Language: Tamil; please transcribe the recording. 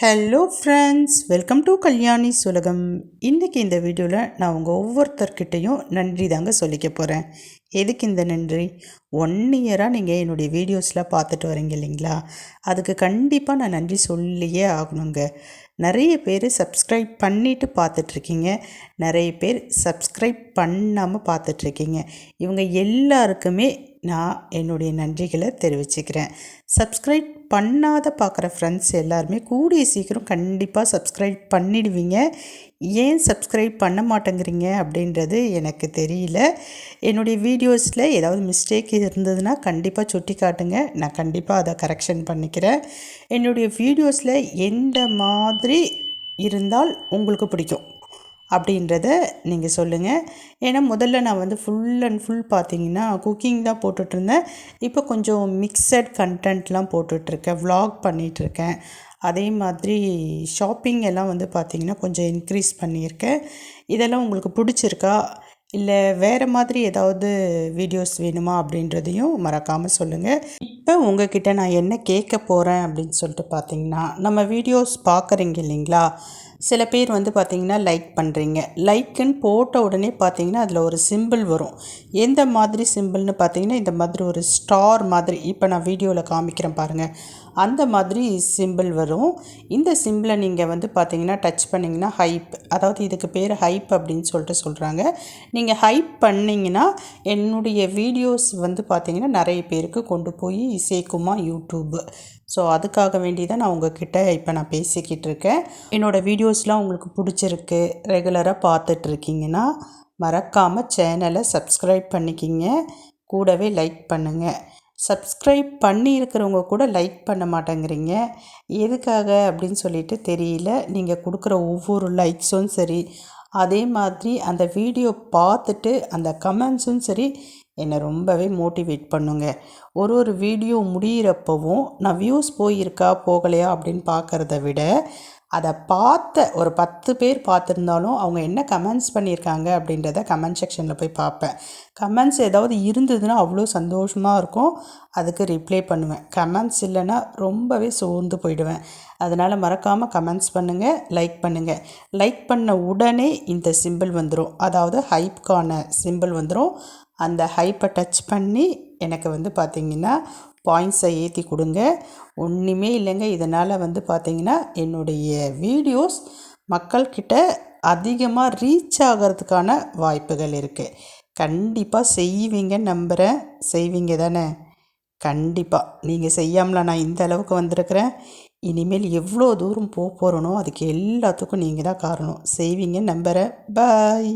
Hello friends, welcome to Kalyani Sulagam. இன்றைக்கி இந்த வீடியோவில் நான் உங்கள் ஒவ்வொருத்தர்கிட்டையும் நன்றி தாங்க சொல்லிக்க போகிறேன். எதுக்கு இந்த நன்றி? 1 இயராக நீங்கள் என்னுடைய வீடியோஸில் பார்த்துட்டு வரீங்க இல்லைங்களா, அதுக்கு கண்டிப்பாக நான் நன்றி சொல்லியே ஆகணுங்க. நிறைய பேர் சப்ஸ்கிரைப் பண்ணிவிட்டு பார்த்துட்ருக்கீங்க, நிறைய பேர் சப்ஸ்கிரைப் பண்ணாமல் பார்த்துட்ருக்கீங்க. இவங்க எல்லாருக்குமே நான் என்னுடைய நன்றிகளை தெரிவிச்சுக்கிறேன். சப்ஸ்கிரைப் பண்ணாத பார்க்குற ஃப்ரெண்ட்ஸ் எல்லாருமே கூடிய சீக்கிரம் கண்டிப்பாக சப்ஸ்கிரைப் பண்ணிடுவீங்க. ஏன் சப்ஸ்கிரைப் பண்ண மாட்டேங்கிறீங்க அப்படின்றது எனக்கு தெரியல. என்னுடைய வீடியோஸில் ஏதாவது மிஸ்டேக் இருந்ததுன்னா கண்டிப்பாக சுட்டி காட்டுங்க, நான் கண்டிப்பாக அதை கரெக்ஷன் பண்ணிக்கிறேன். என்னுடைய வீடியோஸில் எந்த மாதிரி இருந்தால் உங்களுக்கு பிடிக்கும் அப்படின்றத நீங்கள் சொல்லுங்கள். ஏன்னா முதல்ல நான் ஃபுல் அண்ட் ஃபுல் பார்த்தீங்கன்னா குக்கிங் தான் போட்டுட்ருந்தேன். இப்போ கொஞ்சம் மிக்சட் கண்டென்ட்லாம் போட்டுட்ருக்கேன், விலாக் பண்ணிகிட்ருக்கேன். அதே மாதிரி ஷாப்பிங் எல்லாம் பார்த்திங்கன்னா கொஞ்சம் இன்க்ரீஸ் பண்ணியிருக்கேன். இதெல்லாம் உங்களுக்கு பிடிச்சிருக்கா, இல்லை வேறு மாதிரி ஏதாவது வீடியோஸ் வேணுமா அப்படின்றதையும் மறக்காமல் சொல்லுங்கள். இப்போ உங்ககிட்ட நான் என்ன கேட்க போகிறேன் அப்படின்னு சொல்லிட்டு பார்த்தீங்கன்னா, நம்ம வீடியோஸ் பார்க்குறீங்க இல்லைங்களா, சில பேர் பார்த்திங்கன்னா லைக் பண்ணுறீங்க. லைக்குன்னு போட்ட உடனே பார்த்திங்கன்னா அதில் ஒரு சிம்பிள் வரும். எந்த மாதிரி சிம்பிள்னு பார்த்திங்கன்னா இந்த மாதிரி ஒரு ஸ்டார் மாதிரி, இப்போ நான் வீடியோவில் காமிக்கிறேன் பாருங்கள், அந்த மாதிரி சிம்பிள் வரும். இந்த சிம்பிளை நீங்கள் பார்த்திங்கன்னா டச் பண்ணிங்கன்னா ஹைப், அதாவது இதுக்கு பேர் ஹைப் அப்படின்னு சொல்கிறாங்க. நீங்கள் ஹைப் பண்ணிங்கன்னா என்னுடைய வீடியோஸ் பார்த்திங்கன்னா நிறைய பேருக்கு கொண்டு போய் சேர்க்குமா யூடியூப். ஸோ அதுக்காக வேண்டி தான் நான் உங்ககிட்ட இப்போ நான் பேசிக்கிட்டு இருக்கேன். என்னோடய வீடியோஸ்லாம் உங்களுக்கு பிடிச்சிருக்கு, ரெகுலராக பார்த்துட்ருக்கீங்கன்னா மறக்காமல் சேனலை சப்ஸ்கிரைப் பண்ணிக்கிங்க, கூடவே லைக் பண்ணுங்கள். சப்ஸ்கிரைப் பண்ணியிருக்கிறவங்க கூட லைக் பண்ண மாட்டேங்கிறீங்க, எதுக்காக அப்படின்னு சொல்லிட்டு தெரியல. நீங்கள் கொடுக்குற ஒவ்வொரு லைக்ஸும் சரி, அதே மாதிரி அந்த வீடியோ பார்த்துட்டு அந்த கமெண்ட்ஸும் சரி, என்னை ரொம்பவே மோட்டிவேட் பண்ணுங்க. ஒரு வீடியோ முடிகிறப்பவும் நான் வியூஸ் போயிருக்கா போகலையா அப்படின்னு பார்க்குறத விட, அதை பார்த்த ஒரு 10 பேர் பார்த்துருந்தாலும் அவங்க என்ன கமெண்ட்ஸ் பண்ணியிருக்காங்க அப்படின்றத கமெண்ட் செக்ஷனில் போய் பார்ப்பேன். கமெண்ட்ஸ் ஏதாவது இருந்ததுன்னா அவ்வளோ சந்தோஷமாக இருக்கும், அதுக்கு ரிப்ளை பண்ணுவேன். கமெண்ட்ஸ் இல்லைன்னா ரொம்பவே சோர்ந்து போயிடுவேன். அதனால் மறக்காமல் கமெண்ட்ஸ் பண்ணுங்கள், லைக் பண்ணுங்கள். லைக் பண்ண உடனே இந்த சிம்பிள் வந்துடும், அதாவது ஹைப்கான சிம்பிள் வந்துடும். அந்த ஹைப்பை டச் பண்ணி எனக்கு பார்த்திங்கன்னா பாயிண்ட்ஸை ஏற்றி கொடுங்க. ஒன்றுமே இல்லைங்க, இதனால் பார்த்திங்கன்னா என்னுடைய வீடியோஸ் மக்கள்கிட்ட அதிகமாக ரீச் ஆகிறதுக்கான வாய்ப்புகள் இருக்குது. கண்டிப்பாக செய்வீங்கன்னு நம்புகிறேன். செய்வீங்க தானே? கண்டிப்பாக நீங்கள் செய்யாமல நான் இந்த அளவுக்கு வந்திருக்கிறேன். இனிமேல் எவ்வளோ தூரம் போகிறனோ அதுக்கு எல்லாத்துக்கும் நீங்கள் தான் காரணம். செய்வீங்கன்னு நம்புகிறேன். பாய்.